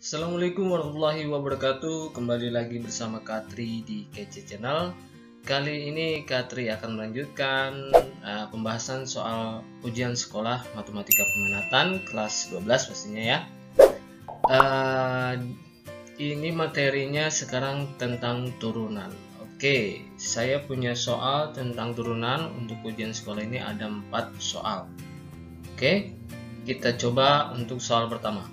Assalamualaikum warahmatullahi wabarakatuh. Kembali lagi bersama Katri di Kece Channel. Kali ini Katri akan melanjutkan pembahasan soal ujian sekolah matematika peminatan kelas 12 pastinya ya. Ini materinya sekarang tentang turunan. Oke, saya punya soal tentang turunan. Untuk ujian sekolah ini ada 4 soal. Oke, kita coba untuk soal pertama.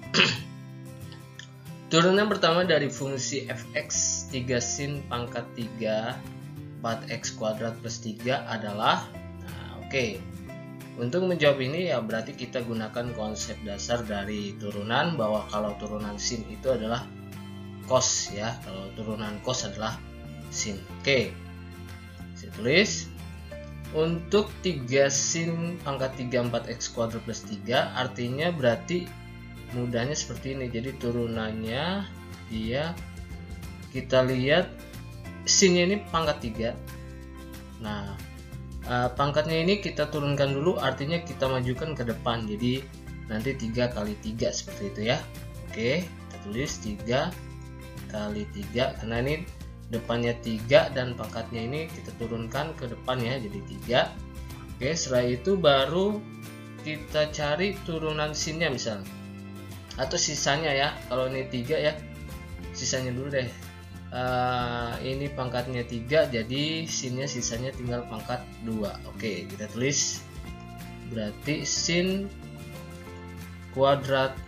Turunan pertama dari fungsi fx 3 sin pangkat 3 4x kuadrat plus 3 adalah oke. Untuk menjawab ini ya berarti kita gunakan konsep dasar dari turunan, bahwa kalau turunan sin itu adalah cos ya. Kalau turunan cos adalah sin. Oke. Saya tulis untuk 3 sin pangkat 3 4x kuadrat plus 3 artinya berarti mudahnya seperti ini. Jadi turunannya dia, kita lihat sinnya ini pangkat 3. Nah, pangkatnya ini kita turunkan dulu, artinya kita majukan ke depan. Jadi nanti 3 kali 3 seperti itu ya. Oke, kita tulis 3 kali 3 karena ini depannya 3 dan pangkatnya ini kita turunkan ke depan ya, jadi 3. Oke, setelah itu baru kita cari turunan sinnya misalnya, atau sisanya ya. Kalau ini 3 ya, sisanya dulu deh. Ini pangkatnya 3, jadi sinnya sisanya tinggal pangkat 2. Oke, kita tulis berarti sin kuadrat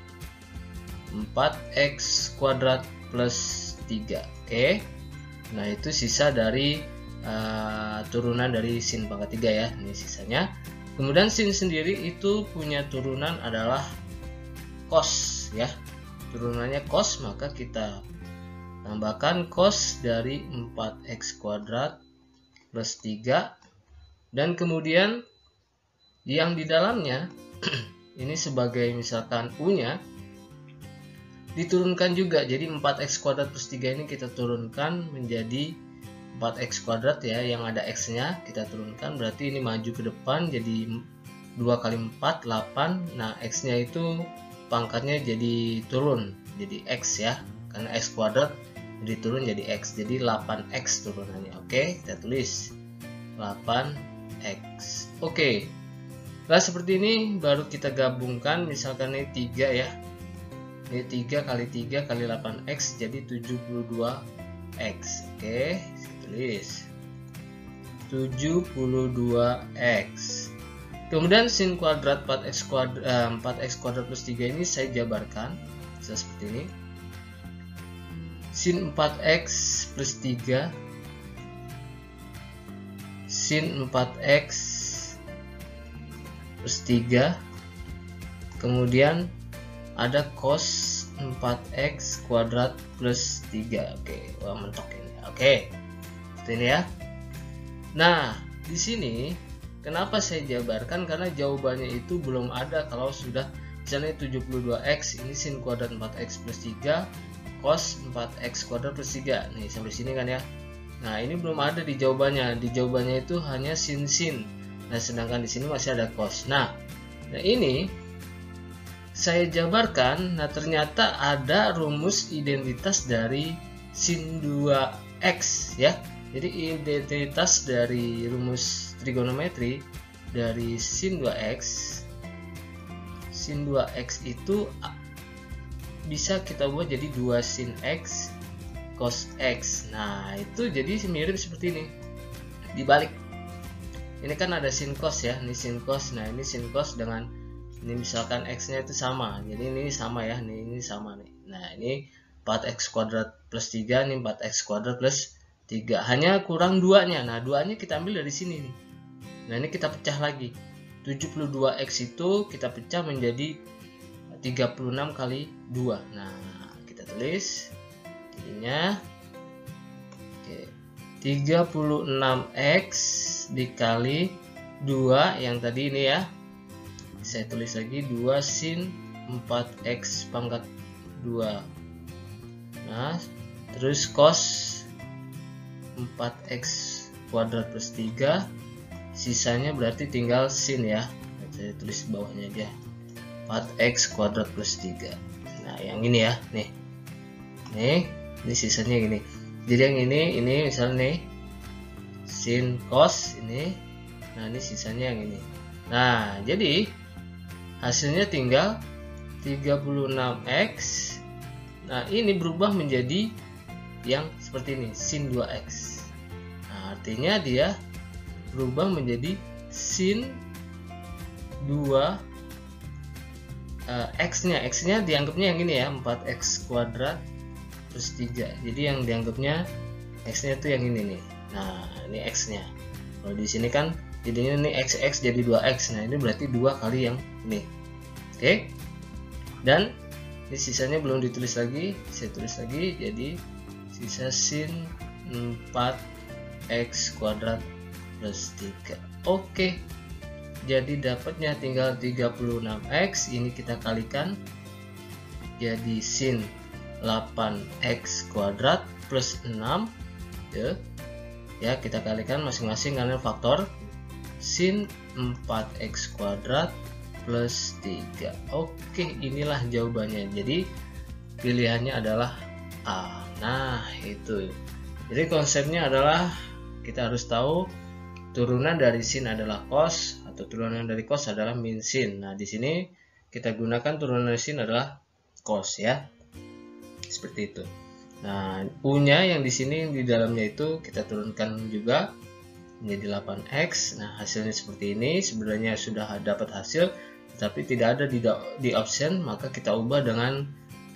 4x kuadrat plus 3. Oke, nah itu sisa dari turunan dari sin pangkat 3 ya. Ini sisanya. Kemudian sin sendiri itu punya turunan adalah cos ya, turunannya cos, maka kita tambahkan cos dari 4x kuadrat plus 3, dan kemudian yang di dalamnya ini sebagai misalkan u nya diturunkan juga. Jadi 4x kuadrat plus 3 ini kita turunkan menjadi 4x kuadrat ya, yang ada x nya kita turunkan, berarti ini maju ke depan jadi 2 kali 4 8. Nah x nya itu pangkatnya jadi turun jadi x ya, karena x kuadrat jadi turun jadi x, jadi 8x turunannya. Oke, kita tulis 8x. Oke, nah seperti ini baru kita gabungkan. Misalkan ini 3 ya, ini 3 kali 3 kali 8x jadi 72x. Oke, saya tulis 72x. Kemudian sin kuadrat 4x kuadrat plus 3 ini saya jabarkan seperti ini. Sin 4x plus 3 sin 4x plus 3, kemudian ada cos 4x kuadrat plus 3. Oke, wah mentok ini. Oke, seperti ini ya. Nah, di sini kenapa saya jabarkan? Karena jawabannya itu belum ada. Kalau sudah misalnya 72x, ini sin kuadrat 4x plus 3 cos 4x kuadrat plus 3. Nih sampai sini kan ya. Nah, ini belum ada di jawabannya. Di jawabannya itu hanya sin. Nah, sedangkan di sini masih ada cos. Nah ini saya jabarkan. Nah, ternyata ada rumus identitas dari sin 2x ya. Jadi identitas dari rumus trigonometri dari sin 2x. Sin 2x itu bisa kita buat jadi 2 sin x cos x. Nah, itu jadi mirip seperti ini. Dibalik. Ini kan ada sin cos ya, ini sin cos. Nah, ini sin cos dengan ini misalkan x-nya itu sama. Jadi ini sama ya, ini sama nih. Nah, ini 4x kuadrat plus 3, ini 4x kuadrat plus 3, hanya kurang 2-nya. Nah, 2-nya kita ambil dari sini nih. Nah, ini kita pecah lagi. 72x itu kita pecah menjadi 36 kali 2. Nah, kita tulis jadinya 36x dikali 2 yang tadi ini ya. Saya tulis lagi 2 sin 4x pangkat 2. Nah, terus cos 4x kuadrat plus 3, sisanya berarti tinggal sin ya. Saya tulis bawahnya aja 4x kuadrat plus 3. Nah, yang ini ya, nih nih, ini sisanya gini. Jadi yang ini misalnya nih sin cos ini, nah ini sisanya yang ini. Nah jadi hasilnya tinggal 36x. Nah ini berubah menjadi yang seperti ini, sin 2x. Nah artinya dia berubah menjadi sin 2 x-nya dianggapnya yang ini ya, 4x kuadrat plus 3. Jadi yang dianggapnya x-nya itu yang ini nih. Nah ini x-nya. Kalau di sini kan jadinya ini x jadi 2x. Nah ini berarti 2 kali yang ini. Oke. Dan ini sisanya belum ditulis lagi, saya tulis lagi. Jadi sisa sin 4x kuadrat plus 3. Oke. Jadi dapatnya tinggal 36x. Ini kita kalikan jadi sin 8x kuadrat plus 6 ya, kita kalikan masing-masing karena faktor. Sin 4x kuadrat plus 3. Oke, inilah jawabannya. Jadi pilihannya adalah A. Nah itu. Jadi konsepnya adalah kita harus tahu turunan dari sin adalah cos, atau turunan dari cos adalah min sin. Nah di sini kita gunakan turunan dari sin adalah cos ya, seperti itu. Nah U-nya yang di sini di dalamnya itu kita turunkan juga menjadi 8x. Nah hasilnya seperti ini. Sebenarnya sudah dapat hasil, tapi tidak ada di option, maka kita ubah dengan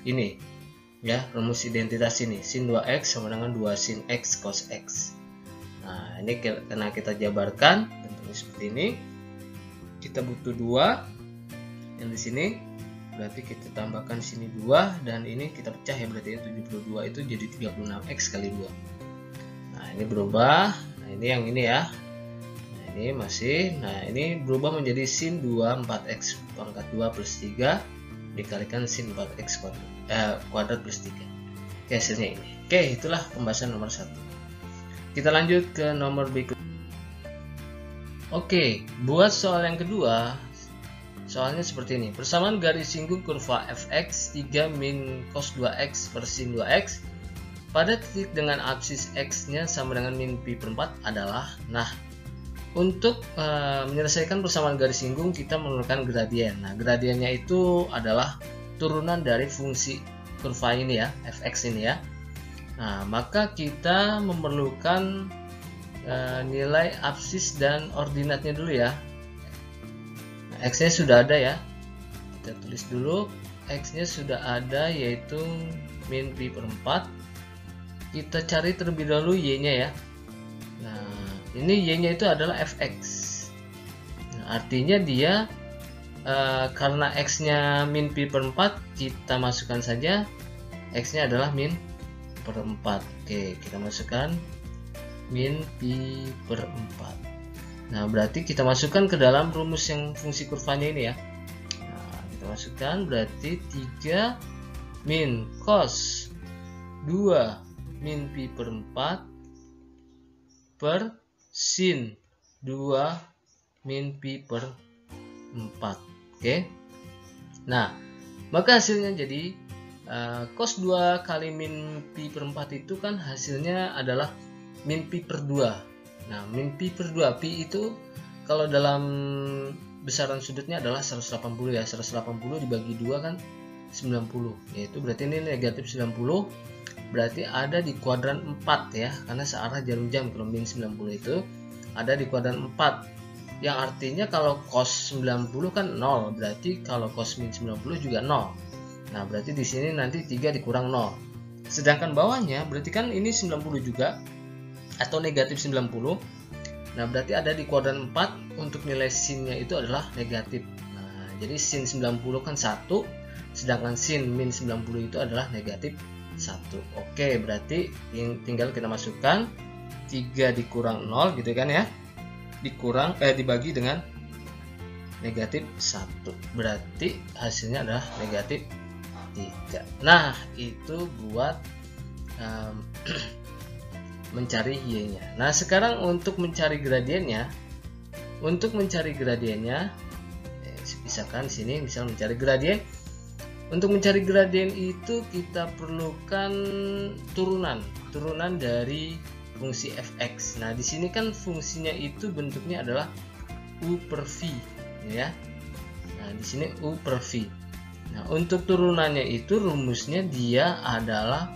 ini ya, rumus identitas ini, sin 2x sama dengan 2 sin x cos x. Nah ini karena kita jabarkan tentunya seperti ini, kita butuh 2 yang di sini, berarti kita tambahkan sini 2 dan ini kita pecah ya, berarti 72 itu jadi 36x kali 2. Nah ini berubah. Nah ini yang ini ya, nah ini masih, nah ini berubah menjadi sin 2 4x pangkat 2 plus 3 dikalikan sin 4x kuadrat plus 3. Oke, hasilnya ini. Oke, itulah pembahasan nomor 1. Kita lanjut ke nomor berikut. Oke, buat soal yang kedua, soalnya seperti ini. Persamaan garis singgung kurva fx 3 min cos 2x per sin 2x pada titik dengan absis x-nya sama dengan min pi per 4 adalah. Nah, untuk menyelesaikan persamaan garis singgung kita memerlukan gradien. Nah, gradiennya itu adalah turunan dari fungsi kurva ini ya, fx ini ya. Nah, maka kita memerlukan nilai absis dan ordinatnya dulu ya. Nah, x-nya sudah ada ya. Kita tulis dulu, x-nya sudah ada yaitu min pi per 4. Kita cari terlebih dahulu y-nya ya. Nah, ini y-nya itu adalah fx. Nah, artinya dia karena x-nya min pi per 4, kita masukkan saja x-nya adalah min per 4. Oke, kita masukkan min pi per 4. Nah, berarti kita masukkan ke dalam rumus yang fungsi kurvanya ini ya. Nah, kita masukkan berarti 3 min cos 2 min pi per 4 per sin 2 min pi per 4. Oke. Nah, maka hasilnya jadi cos 2 kali min pi per 4 itu kan hasilnya adalah min pi per 2. Nah, min pi per 2, pi itu kalau dalam besaran sudutnya adalah 180 ya. 180 dibagi 2 kan 90. Yaitu berarti ini negatif 90. Berarti ada di kuadran 4 ya, karena searah jarum jam. Kalau min 90 itu ada di kuadran 4. Yang artinya kalau cos 90 kan 0, berarti kalau cos min 90 juga 0. Nah, berarti di sini nanti 3 dikurang 0. Sedangkan bawahnya berarti kan ini 90 juga atau negatif 90. Nah, berarti ada di kuadran 4, untuk nilai sinnya itu adalah negatif. Nah, jadi sin 90 kan 1, sedangkan sin min 90 itu adalah negatif 1. Oke, berarti tinggal kita masukkan 3 dikurang 0 gitu kan ya. Dibagi dengan negatif 1, berarti hasilnya adalah negatif 3. Nah, itu buat mencari y-nya. Nah, sekarang untuk mencari gradiennya, misalkan sini misal mencari gradien Untuk mencari gradien itu kita perlukan turunan dari fungsi fx. Nah, di sini kan fungsinya itu bentuknya adalah u per v, ya. Nah, di sini u per v. Nah, untuk turunannya itu rumusnya dia adalah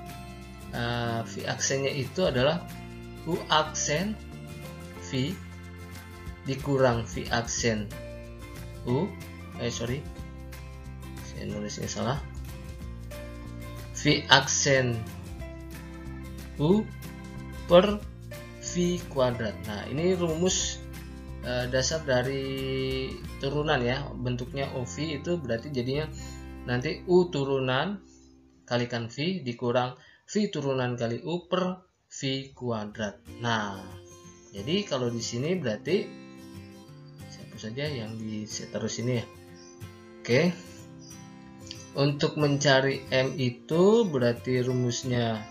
v aksennya itu adalah u aksen v dikurang v aksen u. Saya nulisnya salah. V aksen U per V kuadrat. Nah, ini rumus dasar dari turunan ya. Bentuknya OV itu berarti jadinya nanti U turunan kalikan V dikurang V turunan kali U per V kuadrat. Nah, jadi kalau di sini berarti siapa saja yang terus ini ya. Oke. Untuk mencari M itu berarti rumusnya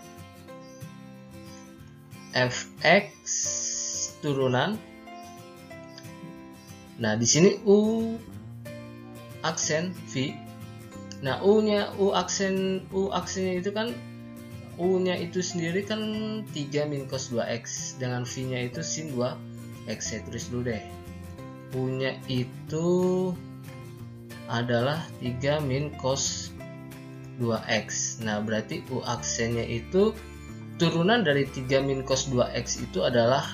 fx turunan. Nah, di sini U aksen V. Nah, U aksennya itu kan U-nya itu sendiri kan 3 min cos 2x dengan V-nya itu sin 2x. Saya tulis dulu deh. U-nya itu adalah 3 min cos 2x. Nah, berarti U aksennya itu turunan dari 3 min cos 2x itu adalah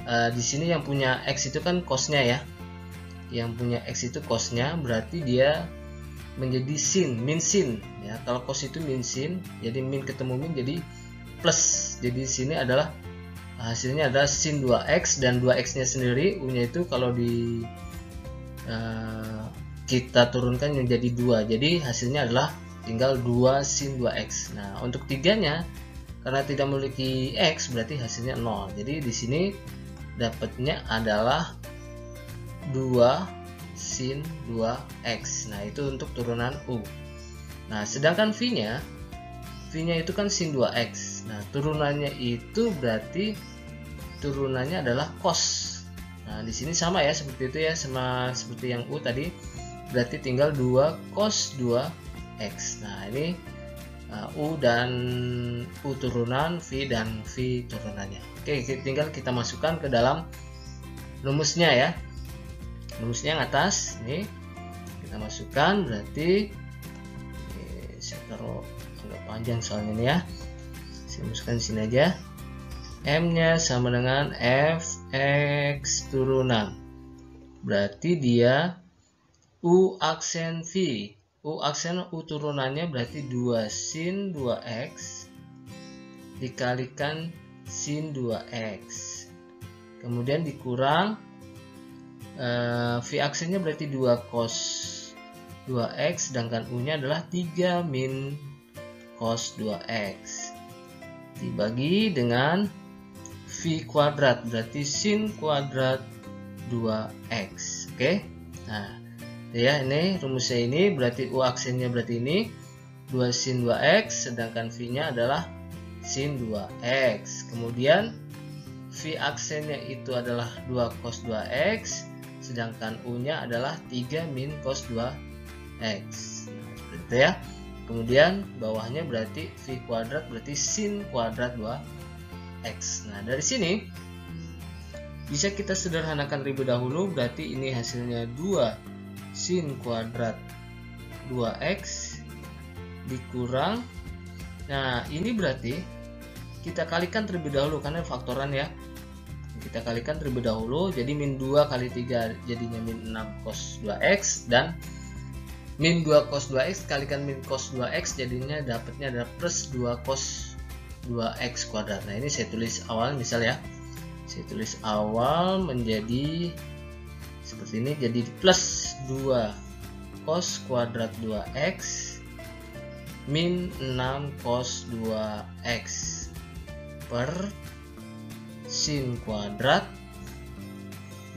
di sini yang punya x itu kan cosnya ya. Yang punya x itu cosnya, berarti dia menjadi sin, min sin ya. Kalau cos itu min sin, jadi min ketemu min jadi plus. Jadi di sini adalah hasilnya adalah sin 2x, dan 2x-nya sendiri U-nya itu kalau di kita turunkan menjadi 2, jadi hasilnya adalah tinggal 2 sin 2x. Nah, untuk 3-nya karena tidak memiliki x berarti hasilnya 0. Jadi di sini dapatnya adalah 2 sin 2x. Nah, itu untuk turunan U. Nah, sedangkan V-nya itu kan sin 2x. Nah, turunannya itu berarti turunannya adalah cos. Nah, di sini sama ya, seperti itu ya, sama seperti yang U tadi. Berarti tinggal 2 cos 2x. Nah, ini U dan U turunan, V dan V turunannya. Oke, tinggal kita masukkan ke dalam rumusnya ya. Rumusnya yang atas ini kita masukkan, berarti saya taruh agak panjang soalnya ini ya. Saya masukkan di sini aja. M-nya sama dengan fx turunan. Berarti dia U aksen V. U aksen U turunannya berarti 2 sin 2x dikalikan sin 2x. Kemudian dikurang V aksennya berarti 2 cos 2x, sedangkan U-nya adalah 3 min cos 2x. Dibagi dengan V kuadrat berarti sin kuadrat 2x. Oke. Nah, ya, ini rumusnya ini berarti U aksennya berarti ini 2 sin 2x, sedangkan V-nya adalah sin 2x. Kemudian V aksennya itu adalah 2 cos 2x, sedangkan U-nya adalah 3 min cos 2x. Nah, seperti itu ya. Kemudian bawahnya berarti V kuadrat berarti sin kuadrat 2x. Nah, dari sini bisa kita sederhanakan terlebih dahulu, berarti ini hasilnya 2 sin kuadrat 2x dikurang, nah ini berarti kita kalikan terlebih dahulu karena faktoran ya, kita kalikan terlebih dahulu, jadi min 2 kali 3 jadinya min 6 cos 2x, dan min 2 cos 2x kalikan min cos 2x jadinya dapatnya adalah plus 2 cos 2x kuadrat. Nah, ini saya tulis awal misal ya, saya tulis awal menjadi seperti ini, jadi plus 2 cos kuadrat 2x min 6 cos 2x per sin kuadrat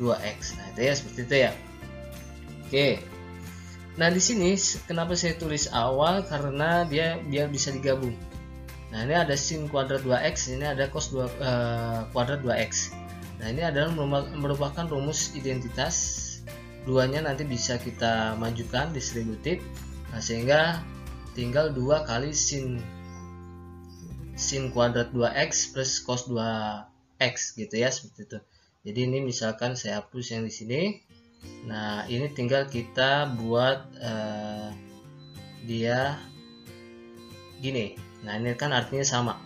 2x. Nah, itu ya, seperti itu ya. Oke. Nah, di sini kenapa saya tulis awal, karena dia biar bisa digabung. Nah, ini ada sin kuadrat 2x, ini ada cos kuadrat 2x. Nah, ini adalah merupakan rumus identitas. Duanya nanti bisa kita majukan distributif. Nah, sehingga tinggal 2 kali sin kuadrat 2x plus cos 2x gitu ya, seperti itu. Jadi ini misalkan saya hapus yang di sini. Nah, ini tinggal kita buat dia gini. Nah, ini kan artinya sama,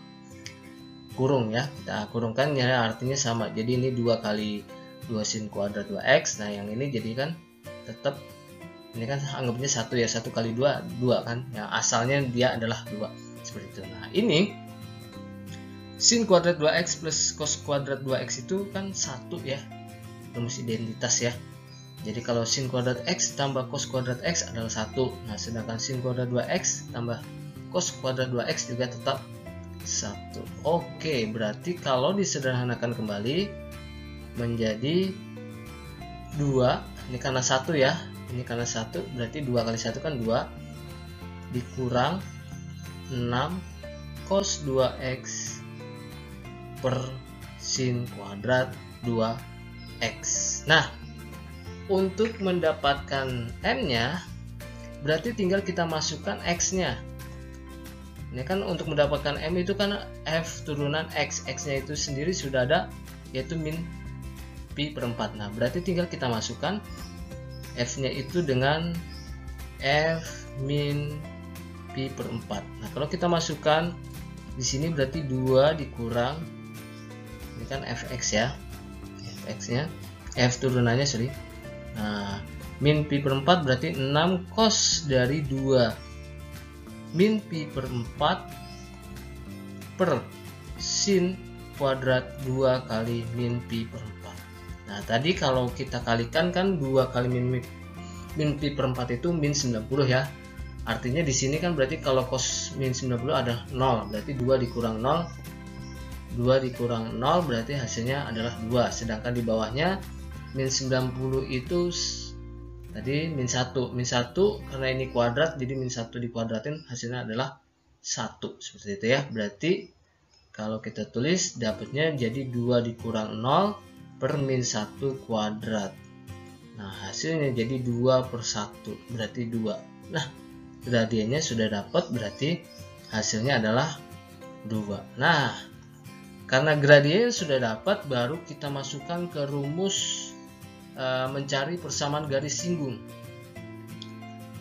kurung ya, kita kurungkan ya, artinya sama. Jadi ini 2 kali 2 sin kuadrat 2x. Nah, yang ini jadi kan tetap, ini kan anggapnya 1 ya, 1 kali 2 kan, yang asalnya dia adalah 2, seperti itu. Nah, ini sin kuadrat 2x plus cos kuadrat 2x itu kan 1 ya, rumus identitas ya. Jadi kalau sin kuadrat x tambah cos kuadrat x adalah 1. Nah, sedangkan sin kuadrat 2x tambah cos kuadrat 2x juga tetap 1. Oke, berarti kalau disederhanakan kembali menjadi 2, ini karena 1 ya, ini karena 1, berarti 2 kali 1 kan 2 dikurang 6 cos 2x per sin kuadrat 2x. Nah, untuk mendapatkan m-nya berarti tinggal kita masukkan x-nya. Ini kan untuk mendapatkan m itu kan f turunan x, x-nya itu sendiri sudah ada, yaitu min pi per 4. Nah, berarti tinggal kita masukkan f-nya itu dengan f min pi per 4. Nah, kalau kita masukkan di sini berarti 2 dikurang, ini kan fx ya, fx-nya, f turunannya sorry. Nah, min pi per 4 berarti 6 cos dari 2 min pi per 4 per sin kuadrat 2 kali min pi per 4. Nah, tadi kalau kita kalikan kan 2 kali min pi per 4 itu min 90 ya. Artinya di sini kan berarti kalau cos min 90 ada 0, berarti 2 dikurang 0. 2 dikurang 0 berarti hasilnya adalah 2. Sedangkan di bawahnya min 90 itu tadi min 1 karena ini kuadrat, jadi min 1 dikuadratin hasilnya adalah 1, seperti itu ya. Berarti kalau kita tulis dapatnya jadi 2 dikurang 0 per min 1 kuadrat. Nah, hasilnya jadi 2 per 1, berarti 2. Nah, gradiennya sudah dapat, berarti hasilnya adalah 2. Nah, karena gradien sudah dapat, baru kita masukkan ke rumus mencari persamaan garis singgung.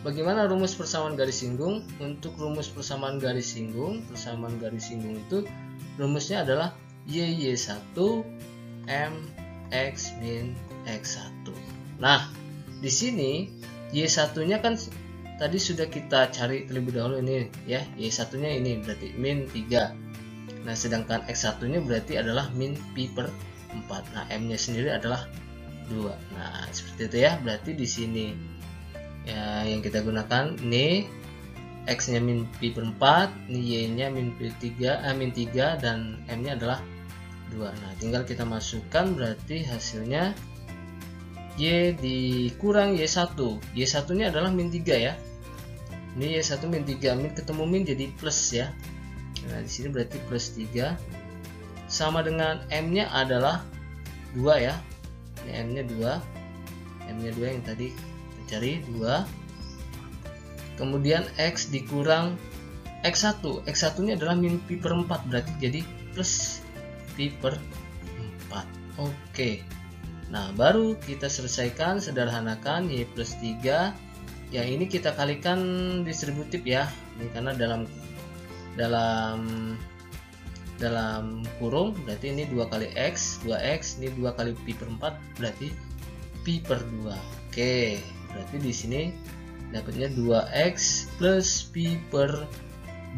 Bagaimana rumus persamaan garis singgung? Untuk rumus persamaan garis singgung itu rumusnya adalah y1 m x min x1. Nah, di sini y1-nya kan tadi sudah kita cari terlebih dahulu ini ya, y1-nya ini berarti min 3. Nah, sedangkan x1-nya berarti adalah min pi per 4. Nah, m-nya sendiri adalah 2. Nah, seperti itu ya. Berarti di sini ya yang kita gunakan ini x-nya min pi per 4, ini y-nya min 3 dan m-nya adalah 2. Nah, tinggal kita masukkan, berarti hasilnya y dikurang y1. Y1-nya adalah min 3 ya. Ini y1 min 3, min ketemu min jadi plus ya. Nah, di sini berarti plus 3 sama dengan m-nya adalah 2 ya. Ini m-nya 2. M-nya 2 yang tadi kita cari 2. Kemudian x dikurang x1. X1-nya adalah min pi per 4, berarti jadi plus pi per 4. Oke. Nah, baru kita selesaikan, sederhanakan y plus 3. Yang ini kita kalikan distributif ya. Ini karena dalam kurung, berarti ini 2 kali x, 2x, ini 2 kali pi per 4, berarti pi per 2. Oke, berarti di sini dapatnya 2x plus pi per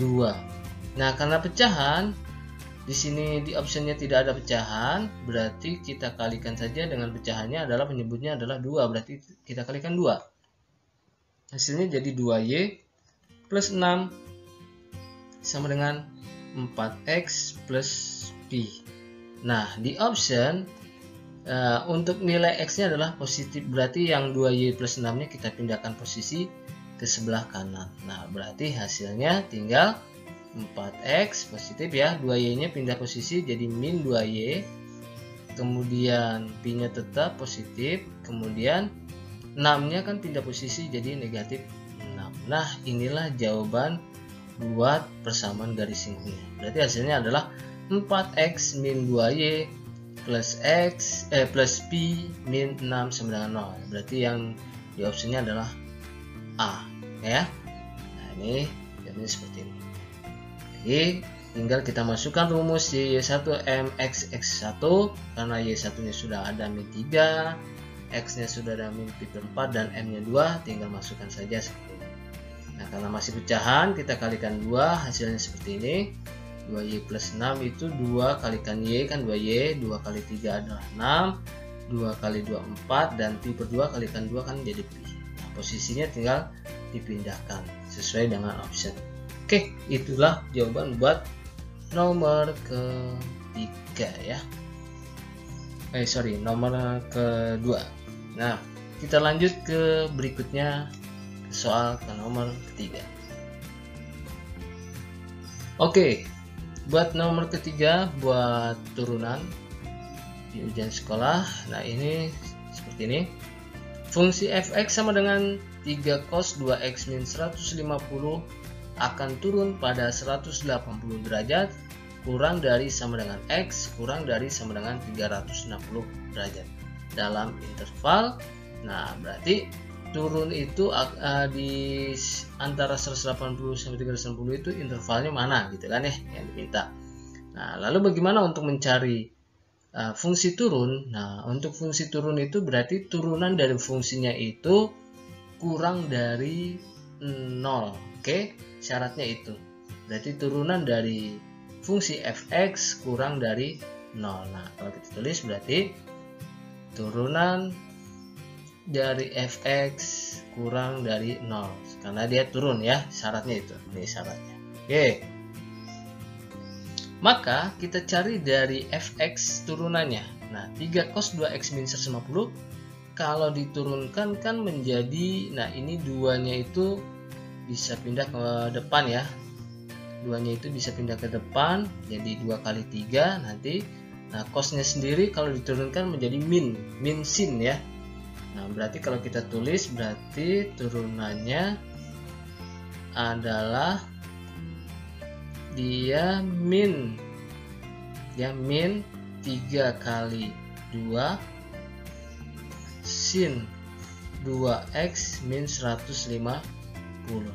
2. Nah, karena pecahan di sini di optionnya tidak ada pecahan, berarti kita kalikan saja dengan pecahannya adalah penyebutnya adalah 2, berarti kita kalikan 2. Hasilnya jadi 2y plus 6 sama dengan 4x plus pi. Nah, di option untuk nilai x-nya adalah positif, berarti yang 2y plus 6-nya kita pindahkan posisi ke sebelah kanan. Nah, berarti hasilnya tinggal 4x positif ya, 2y-nya pindah posisi jadi min 2y, kemudian pi-nya tetap positif, kemudian 6-nya kan pindah posisi jadi negatif 6. Nah, inilah jawaban buat persamaan garis sinkronnya. Berarti hasilnya adalah 4x min 2y plus plus p min 6 sama dengan 0. Berarti yang di opsinya adalah A, ya. Nah, ini jadinya seperti ini. Jadi tinggal kita masukkan rumus Y1 mx x1 karena Y1 nya sudah ada min 3, x nya sudah ada min pi per 4 dan m nya 2, tinggal masukkan saja seperti ini. Nah, karena masih pecahan kita kalikan 2, hasilnya seperti ini. 2y plus 6 itu 2 kalikan y kan 2y, 2 kali 3 adalah 6, 2 kali 2 4, dan pi per 2 kalikan 2 kan jadi pi. Nah, posisinya tinggal dipindahkan sesuai dengan option. Oke, itulah jawaban buat nomor ketiga ya. Nomor kedua. Nah, kita lanjut ke berikutnya, soal ke nomor ketiga. Oke, buat nomor ketiga, buat turunan di ujian sekolah. Nah, ini seperti ini. Fungsi fx sama dengan 3 cos 2x min 150 akan turun pada 180 derajat kurang dari sama dengan x kurang dari sama dengan 360 derajat dalam interval. Nah, berarti turun itu di antara 180 sampai 360 itu intervalnya mana gitu kan ya yang diminta. Nah, lalu bagaimana untuk mencari fungsi turun? Nah, untuk fungsi turun itu berarti turunan dari fungsinya itu kurang dari 0. Oke, syaratnya itu. Berarti turunan dari fungsi fx kurang dari 0. Nah, kalau kita tulis berarti turunan dari fx kurang dari 0 karena dia turun ya, syaratnya itu. Ini syaratnya. Oke. Maka kita cari dari fx turunannya. Nah, 3 cos 2x min 150 kalau diturunkan kan menjadi, nah ini 2-nya itu bisa pindah ke depan ya. 2-nya itu bisa pindah ke depan jadi 2 kali 3 nanti. Nah, cosnya sendiri kalau diturunkan menjadi min sin ya. Nah, berarti kalau kita tulis berarti turunannya adalah dia min 3 kali 2 sin 2x min 150.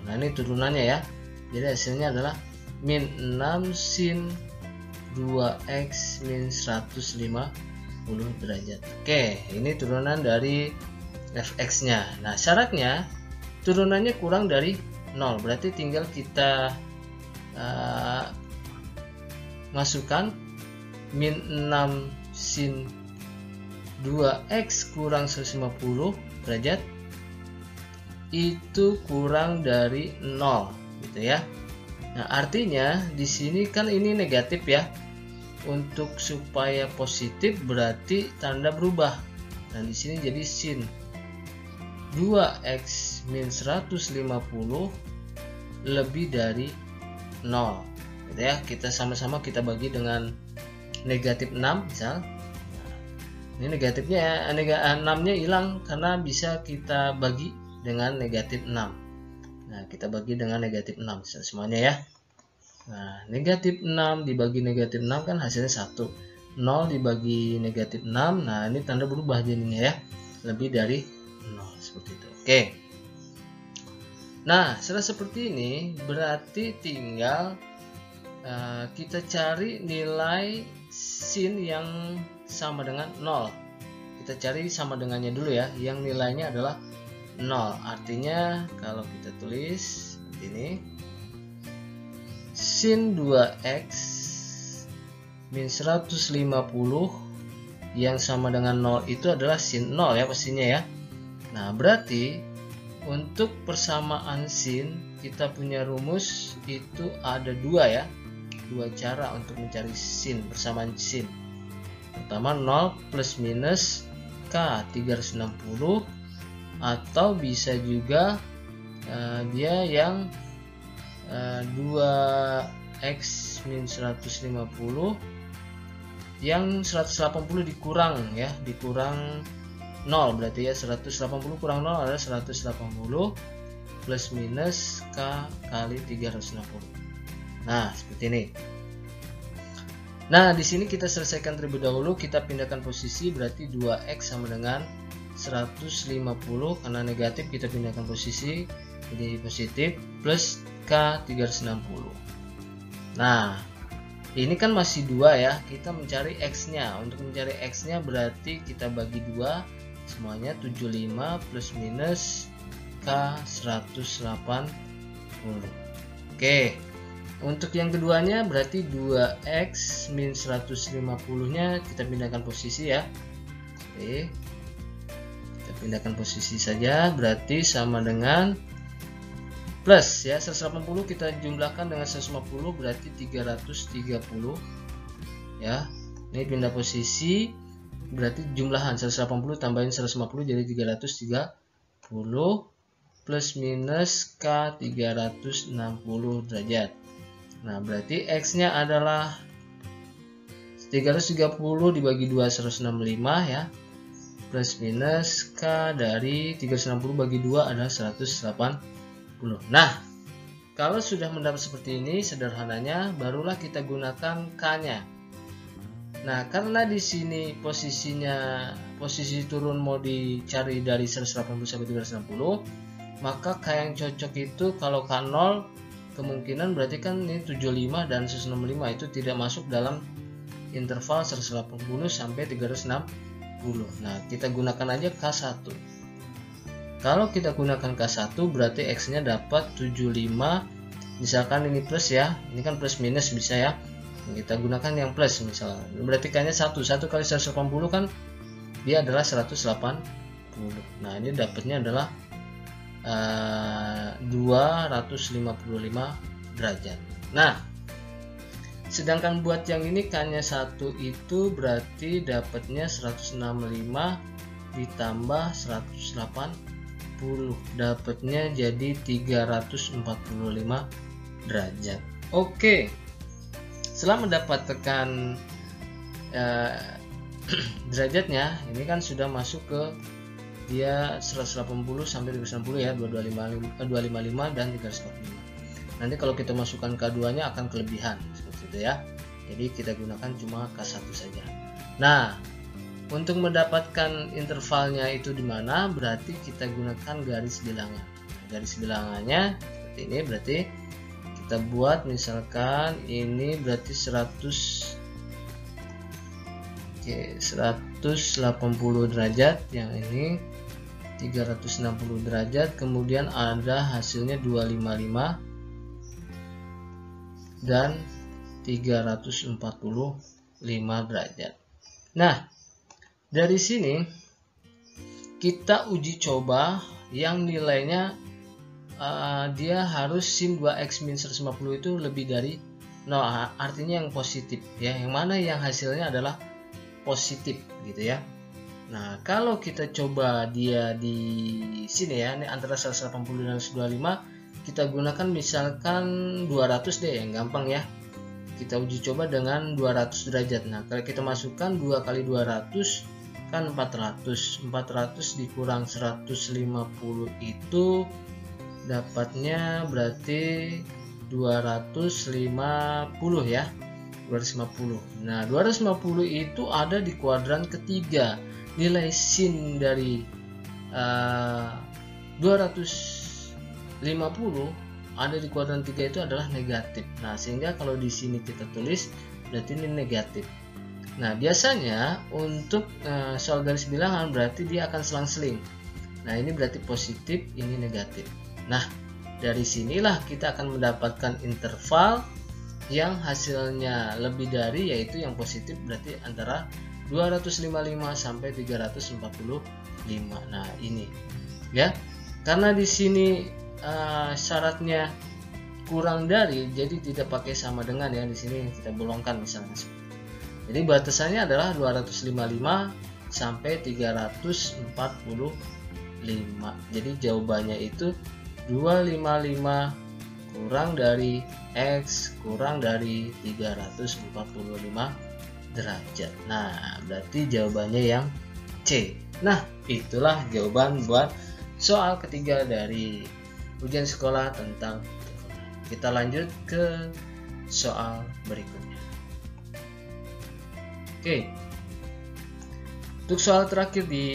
Nah, ini turunannya ya. Jadi hasilnya adalah min 6 sin 2x min 150 derajat. Oke, ini turunan dari fx nya. Nah, syaratnya turunannya kurang dari 0. Berarti tinggal kita masukkan min 6 sin 2x kurang 150 derajat itu kurang dari 0 gitu ya. Nah, artinya di sini kan ini negatif ya. Untuk supaya positif berarti tanda berubah. Nah, di sini jadi sin 2x min 150 lebih dari 0 gitu ya. Kita sama-sama kita bagi dengan negatif 6 misal. Ini negatifnya, 6-nya hilang karena bisa kita bagi dengan negatif 6. Nah, kita bagi dengan negatif 6 semuanya ya. Nah, negatif 6 dibagi negatif 6 kan hasilnya 1. 0 dibagi negatif 6, nah ini tanda berubah jadinya ya. Lebih dari 0, seperti itu. Oke. Nah, setelah seperti ini berarti tinggal kita cari nilai sin yang sama dengan 0. Kita cari sama dengannya dulu ya, yang nilainya adalah 0. Artinya kalau kita tulis seperti ini, sin 2x min 150 yang sama dengan 0 itu adalah sin 0 ya pastinya ya. Nah, berarti untuk persamaan sin kita punya rumus itu ada 2 ya. 2 cara untuk mencari sin, persamaan sin. Pertama 0 plus minus K 360 atau bisa juga dia yang 2x min 150 yang 180 dikurang ya, dikurang 0 berarti ya 180 kurang 0 adalah 180 plus minus K kali 360. Nah, seperti ini. Nah, di sini kita selesaikan terlebih dahulu, kita pindahkan posisi, berarti 2X sama dengan 150, karena negatif kita pindahkan posisi jadi positif, plus K 360. Nah, ini kan masih 2 ya, kita mencari X nya. Untuk mencari X nya berarti kita bagi 2 semuanya, 75 plus minus K 180. Oke, untuk yang keduanya berarti 2X min 150 nya kita pindahkan posisi ya. Oke, kita pindahkan posisi saja, berarti sama dengan plus ya, 180 kita jumlahkan dengan 150 berarti 330 ya. Ini pindah posisi berarti jumlahan 180 tambahin 150 jadi 330 plus minus K 360 derajat. Nah, berarti X nya adalah 330 dibagi 2 165 ya, plus minus K dari 360 bagi 2 adalah 180. Nah, kalau sudah mendapat seperti ini sederhananya, barulah kita gunakan K nya. Nah, karena di sini posisi turun mau dicari dari 180 sampai 360, maka K yang cocok itu kalau K0 kemungkinan berarti kan ini 75 dan 165 itu tidak masuk dalam interval 180 sampai 360. Nah, kita gunakan aja K1. Kalau kita gunakan K1 berarti X nya dapat 75, misalkan ini plus ya, ini kan plus minus bisa ya, kita gunakan yang plus misalnya, berarti K nya 1 kali 180 kan dia adalah 180. Nah, ini dapatnya adalah 255 derajat. Nah, sedangkan buat yang ini K nya 1 itu berarti dapatnya 165 ditambah 180, dapatnya jadi 345 derajat. Oke, setelah mendapatkan derajatnya, ini kan sudah masuk ke dia 180 sampai 360 ya, 255 dan 345. Nanti kalau kita masukkan K2 nya akan kelebihan seperti itu ya. Jadi kita gunakan cuma K1 saja. Nah, untuk mendapatkan intervalnya itu di mana, berarti kita gunakan garis bilangan. Garis bilangannya seperti ini, berarti kita buat misalkan ini berarti 180 derajat, yang ini 360 derajat, kemudian ada hasilnya 255 dan 345 derajat. Nah, dari sini kita uji coba yang nilainya dia harus sin 2x min 150 itu lebih dari 0, artinya yang positif ya, yang mana yang hasilnya adalah positif gitu ya. Nah, kalau kita coba dia di sini ya, ini antara 180 dan 125, kita gunakan misalkan 200 deh, yang gampang ya. Kita uji coba dengan 200 derajat. Nah, kalau kita masukkan 2 kali 200 kan 400 dikurang 150 itu dapatnya berarti 250 ya, 250. Nah, 250 itu ada di kuadran ketiga. Nilai sin dari 250 ada di kuadran 3 itu adalah negatif. Nah, sehingga kalau di sini kita tulis berarti ini negatif. Nah, biasanya untuk soal garis bilangan berarti dia akan selang-seling. Nah, ini berarti positif, ini negatif. Nah, dari sinilah kita akan mendapatkan interval yang hasilnya lebih dari, yaitu yang positif berarti antara 255 sampai 345. Nah, ini ya. Karena di sini syaratnya kurang dari, jadi tidak pakai sama dengan ya, di sini kita bolongkan misalnya. Jadi batasannya adalah 255 sampai 345. Jadi jawabannya itu 255 kurang dari X kurang dari 345 derajat. Nah, berarti jawabannya yang C. Nah, itulah jawaban buat soal ketiga dari ujian sekolah tentang trigonometri. Kita lanjut ke soal berikutnya. Oke. Untuk soal terakhir di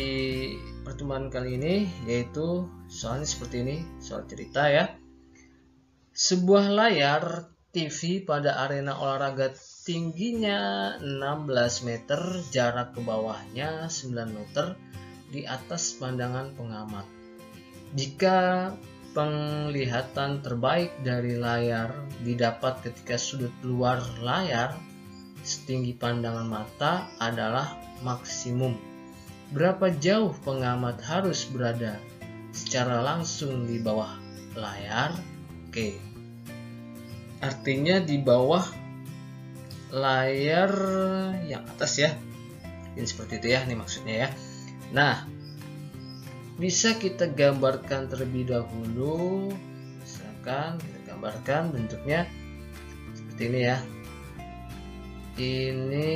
pertemuan kali ini, yaitu soalnya seperti ini, soal cerita ya. Sebuah layar TV pada arena olahraga tingginya 16 meter, jarak ke bawahnya 9 meter di atas pandangan pengamat. Jika penglihatan terbaik dari layar didapat ketika sudut luar layar setinggi pandangan mata adalah maksimum, berapa jauh pengamat harus berada secara langsung di bawah layar? Oke, artinya di bawah layar yang atas ya, ini seperti itu ya, ini maksudnya ya. Nah, bisa kita gambarkan terlebih dahulu. Misalkan kita gambarkan bentuknya seperti ini ya. Ini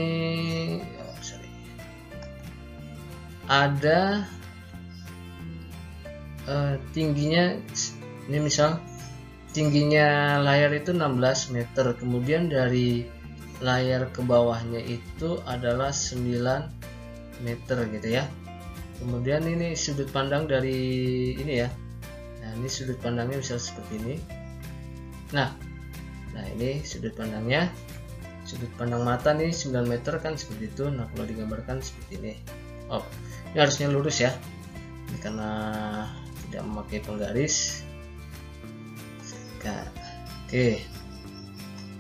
ada tingginya, ini misal tingginya layar itu 16 meter, kemudian dari layar ke bawahnya itu adalah 9 meter gitu ya. Kemudian ini sudut pandang dari ini ya. Nah, ini sudut pandangnya misal seperti ini. Nah ini sudut pandangnya, sudut pandang mata nih 9 meter kan seperti itu. Nah, kalau digambarkan seperti ini. Oh, ini harusnya lurus ya. Ini karena tidak memakai penggaris. Oke,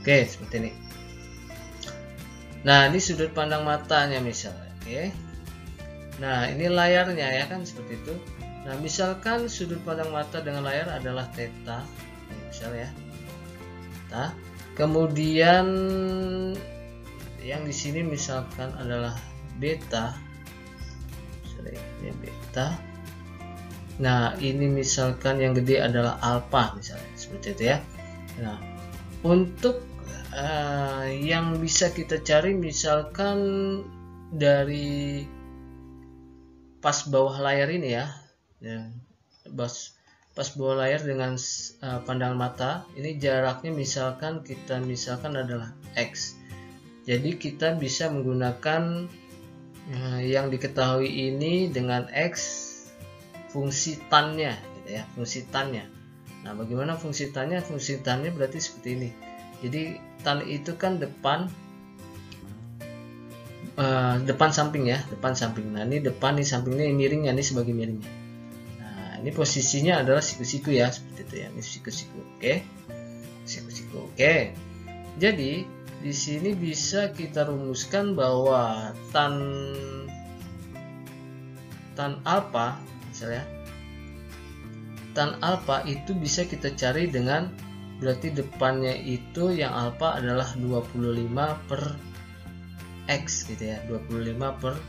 seperti ini. Nah, ini sudut pandang matanya misalnya. Oke. Nah, ini layarnya ya kan seperti itu. Nah, misalkan sudut pandang mata dengan layar adalah theta, misalnya ya. Theta. Kemudian yang di sini misalkan adalah beta. Ini beta. Nah, ini misalkan yang gede adalah alpha misalnya, seperti itu ya. Nah, untuk yang bisa kita cari misalkan dari pas bawah layar ini ya, pas bawah layar dengan pandangan mata, ini jaraknya misalkan adalah x. Jadi kita bisa menggunakan yang diketahui ini dengan x, fungsi tannya gitu ya, fungsi tannya. Nah, bagaimana fungsi tannya? Fungsi tannya berarti seperti ini. Jadi tan itu kan depan samping ya, depan samping. Nah, ini depan, ini sampingnya, ini miringnya, ini sebagai miringnya. Nah, ini posisinya adalah siku-siku ya, seperti itu ya. Ini siku-siku. Oke. Siku-siku. Oke. Jadi di sini bisa kita rumuskan bahwa tan alpha misalnya, tan alpha itu bisa kita cari dengan, berarti depannya itu yang alpha adalah 25 per x gitu ya, 25 per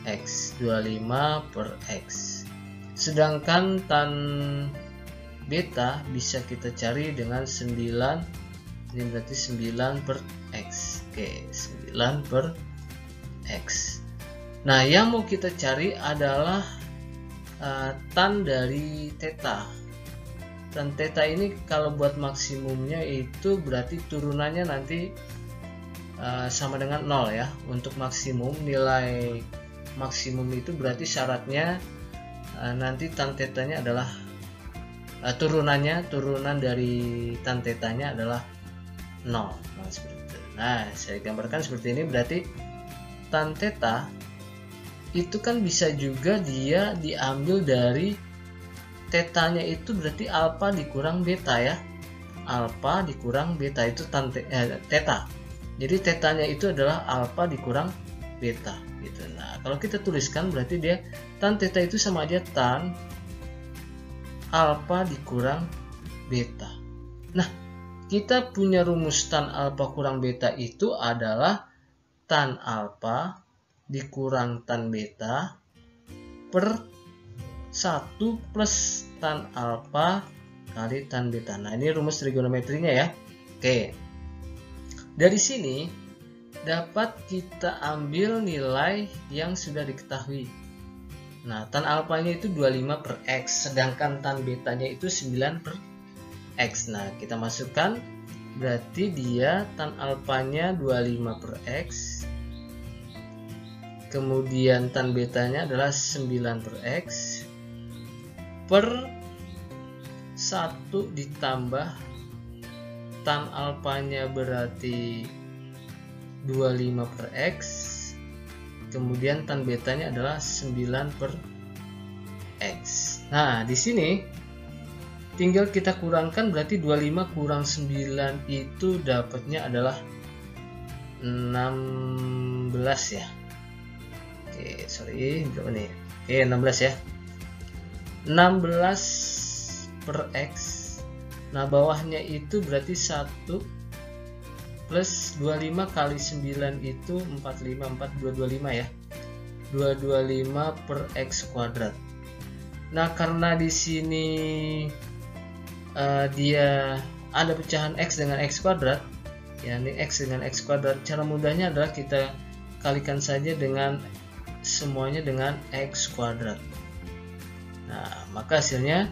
x, 25 per x. Sedangkan tan beta bisa kita cari dengan 9, ini berarti 9 per x. Oke, 9 per x. Nah, yang mau kita cari adalah tan dari theta. Tan theta ini kalau buat maksimumnya itu berarti turunannya nanti sama dengan 0 ya. Untuk maksimum, nilai maksimum itu berarti syaratnya nanti tan theta-nya adalah turunan dari tan theta-nya adalah 0. Nah, seperti itu. Nah, saya gambarkan seperti ini, berarti tan theta itu kan bisa juga dia diambil dari theta-nya itu berarti alpha dikurang beta ya. Alpha dikurang beta itu tan theta. Jadi theta-nya itu adalah alpha dikurang beta gitu. Nah, kalau kita tuliskan berarti dia tan theta itu sama aja tan alpha dikurang beta. Nah, kita punya rumus tan alpha kurang beta itu adalah tan alpha dikurang tan beta per 1 plus tan alpha kali tan beta. Nah, ini rumus trigonometrinya ya. Oke. Dari sini dapat kita ambil nilai yang sudah diketahui. Nah, tan alfanya itu 25 per X, sedangkan tan betanya itu 9 per X. Nah, kita masukkan, berarti dia tan alfanya 25 per X, kemudian tan betanya adalah 9 per X, per 1 ditambah tan alfanya berarti 25 per X, kemudian tan betanya adalah 9 per X. Nah, di sini tinggal kita kurangkan, berarti 25 kurang 9 itu dapatnya adalah 16 ya. Oke, sorry, berapa nih? Oke, 16 ya. 16 per X. Nah, bawahnya itu berarti 1 plus 25 kali 9 itu 45, 225 ya. 225 per X kuadrat. Nah, karena di sini dia ada pecahan X dengan X kuadrat, ya, ini X dengan X kuadrat, cara mudahnya adalah kita kalikan saja dengan semuanya dengan X kuadrat. Nah, maka hasilnya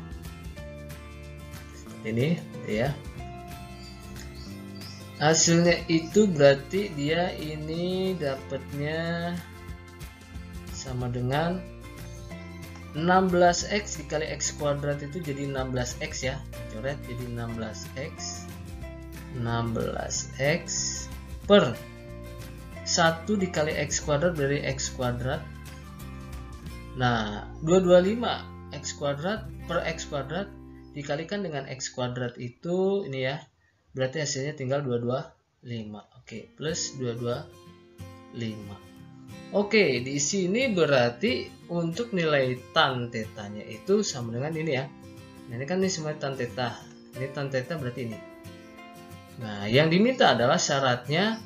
seperti ini ya. Hasilnya itu berarti dia ini dapatnya sama dengan 16x dikali x kuadrat itu jadi 16x ya. Coret jadi 16x per 1 dikali x kuadrat dari x kuadrat. Nah, 225 x kuadrat per x kuadrat dikalikan dengan x kuadrat itu ini ya. Berarti hasilnya tinggal 225. Oke, plus 225. Oke, di sini berarti untuk nilai tan tetanya itu sama dengan ini ya. Nah, ini kan ini semua tan teta. Ini tan teta berarti ini. Nah, yang diminta adalah syaratnya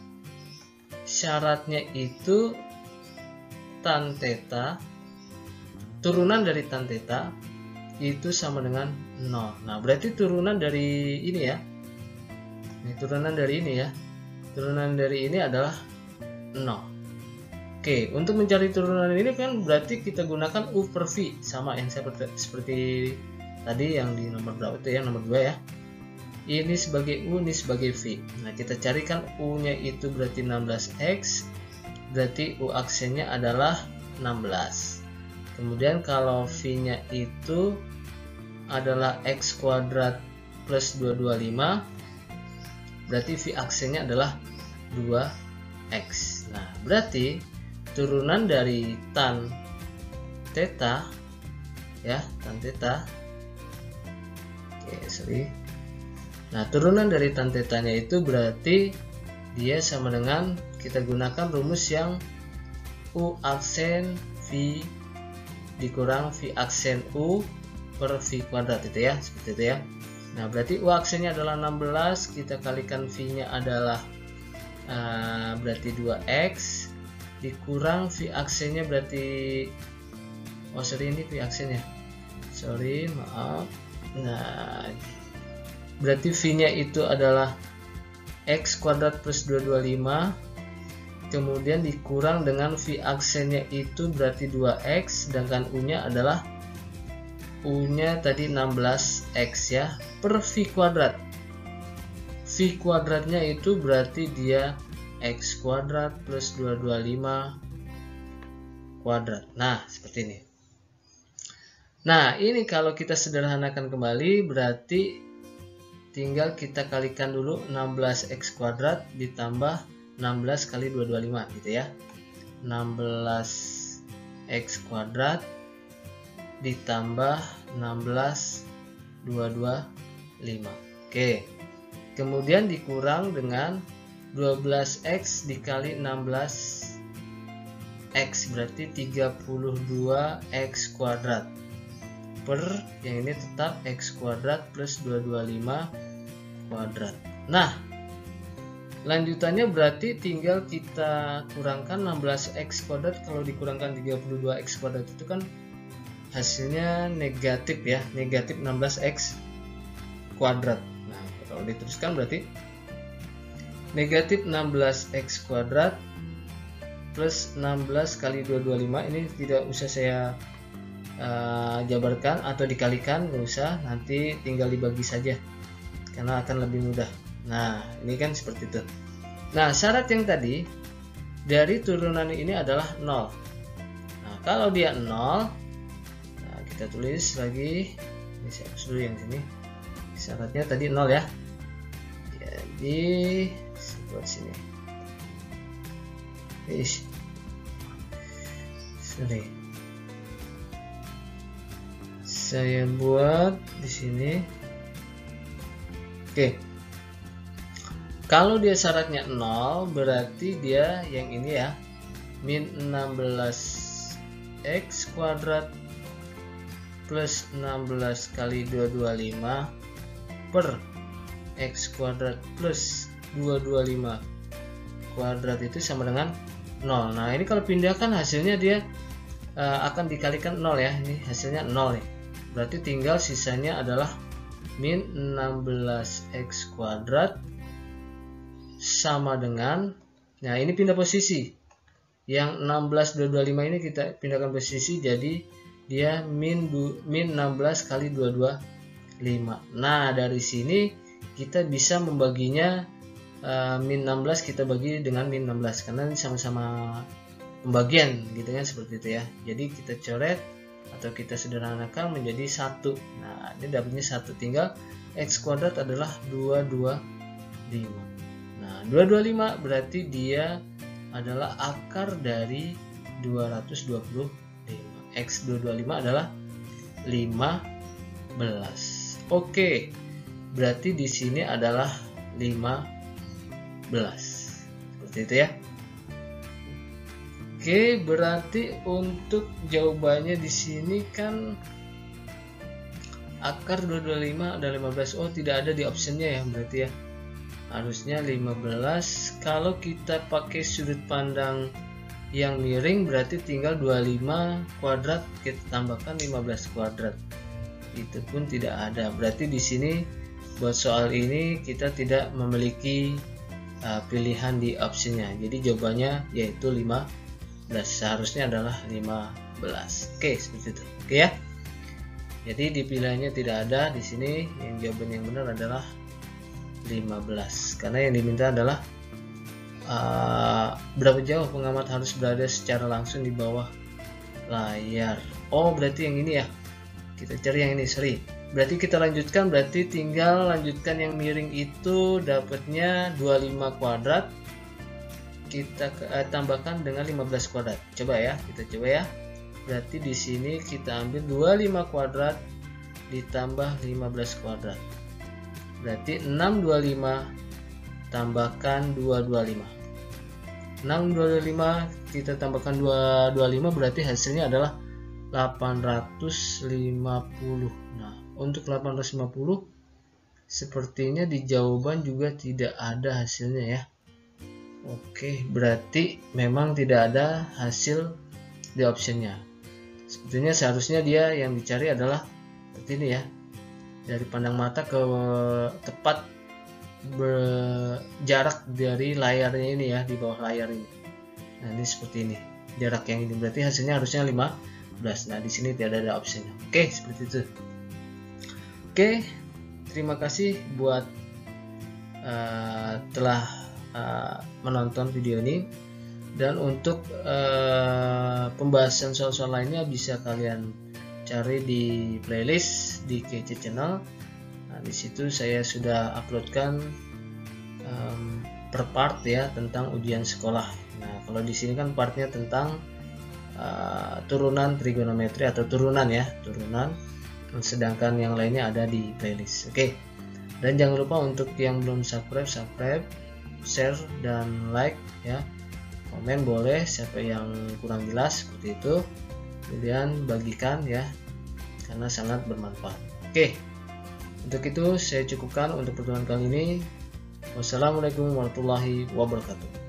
itu tan teta, turunan dari tan teta itu sama dengan 0. Nah, berarti turunan dari ini ya. Ini turunan dari ini ya. Turunan dari ini adalah 0. Oke, untuk mencari turunan ini kan berarti kita gunakan U per V, sama yang seperti tadi yang di nomor berapa itu ya, nomor 2 ya. Ini sebagai U, ini sebagai V. Nah, kita carikan U-nya itu berarti 16X, berarti U aksennya adalah 16. Kemudian kalau V-nya itu adalah X kuadrat plus 225, berarti V aksennya adalah 2X. Nah, berarti turunan dari tan theta ya, tan theta. Oke, sorry. Nah, turunan dari tan tetanya itu berarti dia sama dengan, kita gunakan rumus yang U aksen V dikurang V aksen U per V kuadrat itu ya, seperti itu ya. Nah, berarti U aksennya adalah 16, kita kalikan V-nya adalah berarti 2X dikurang V aksennya berarti, oh sorry, ini V aksennya, sorry, maaf. Nah, berarti V-nya itu adalah X kuadrat plus 225, kemudian dikurang dengan V aksennya itu berarti 2X, sedangkan U-nya adalah U-nya tadi 16X ya, per V kuadrat. V kuadratnya itu berarti dia X kuadrat plus 225 kuadrat. Nah, seperti ini. Nah, ini kalau kita sederhanakan kembali berarti tinggal kita kalikan dulu 16X kuadrat ditambah 16 kali 225 gitu ya. 16X kuadrat ditambah 16 225. Oke. Kemudian dikurang dengan 12X dikali 16X berarti 32X kuadrat per yang ini tetap X kuadrat plus 225 kuadrat. Nah, lanjutannya berarti tinggal kita kurangkan 16X kuadrat. Kalau dikurangkan 32X kuadrat itu kan hasilnya negatif ya, negatif 16X kuadrat. Nah, kalau diteruskan berarti negatif 16X kuadrat plus 16 kali 225, ini tidak usah saya jabarkan atau dikalikan, nggak usah, nanti tinggal dibagi saja karena akan lebih mudah. Nah, ini kan seperti itu. Nah, syarat yang tadi dari turunan ini adalah 0. Nah, kalau dia 0, nah kita tulis lagi, ini saya hapus dulu yang sini. Syaratnya tadi 0 ya. Jadi buat sini. Sorry. Saya buat di sini. Oke. Kalau dia syaratnya 0, berarti dia yang ini ya. Min 16x kuadrat plus 16 kali 225 per x kuadrat plus 225 kuadrat itu sama dengan 0. Nah, ini kalau pindahkan hasilnya dia akan dikalikan 0 ya. Ini hasilnya 0 nih. Berarti tinggal sisanya adalah min 16x kuadrat sama dengan, nah ini pindah posisi, yang 16 225 ini kita pindahkan posisi, jadi dia min 16 kali 225. Nah, dari sini kita bisa membaginya, min 16 kita bagi dengan min 16 karena ini sama-sama pembagian gitu kan, seperti itu ya. Jadi kita coret atau kita sederhanakan menjadi 1. Nah, ini dapatnya 1, tinggal x kuadrat adalah 225. Nah, 225 berarti dia adalah akar dari 225. X 225 adalah 15. Oke. Berarti di sini adalah 15. Seperti itu ya. Oke, berarti untuk jawabannya di sini kan akar 225 ada 15. Oh, tidak ada di optionnya ya, berarti ya. Harusnya 15. Kalau kita pakai sudut pandang yang miring berarti tinggal 25 kuadrat kita tambahkan 15 kuadrat. Itu pun tidak ada. Berarti di sini buat soal ini kita tidak memiliki pilihan di optionnya. Jadi jawabannya yaitu 15. Seharusnya adalah 15. Oke, seperti itu. Oke ya. Jadi di pilihannya tidak ada di sini. Yang jawaban yang benar adalah 15. Karena yang diminta adalah berapa jauh pengamat harus berada secara langsung di bawah layar. Oh, berarti yang ini ya. Kita cari yang ini, sorry. Berarti kita lanjutkan, berarti tinggal lanjutkan yang miring itu dapatnya 25 kuadrat. Kita tambahkan dengan 15 kuadrat. Coba ya, kita coba ya. Berarti di sini kita ambil 25 kuadrat ditambah 15 kuadrat. Berarti 625 tambahkan 225. 625 kita tambahkan 225 berarti hasilnya adalah 850. Nah, untuk 850 sepertinya di jawaban juga tidak ada hasilnya ya. Oke, berarti memang tidak ada hasil di optionnya. Sebetulnya seharusnya dia yang dicari adalah seperti ini ya. Dari pandang mata ke tepat berjarak dari layarnya ini ya, di bawah layar ini. Nah, ini seperti ini. Jarak yang ini berarti hasilnya harusnya 15. Nah, di sini tidak ada optionnya. Oke, seperti itu. Oke, terima kasih buat telah menonton video ini, dan untuk pembahasan soal-soal lainnya bisa kalian cari di playlist di KC Channel. Nah, di situ saya sudah uploadkan per part ya tentang ujian sekolah. Nah, kalau di sini kan partnya tentang turunan trigonometri atau turunan ya, turunan. Sedangkan yang lainnya ada di playlist. Oke. Dan jangan lupa untuk yang belum subscribe, share dan like ya. Komen boleh, siapa yang kurang jelas seperti itu, kemudian bagikan ya, karena sangat bermanfaat. Oke, untuk itu saya cukupkan untuk pertemuan kali ini. Wassalamualaikum warahmatullahi wabarakatuh.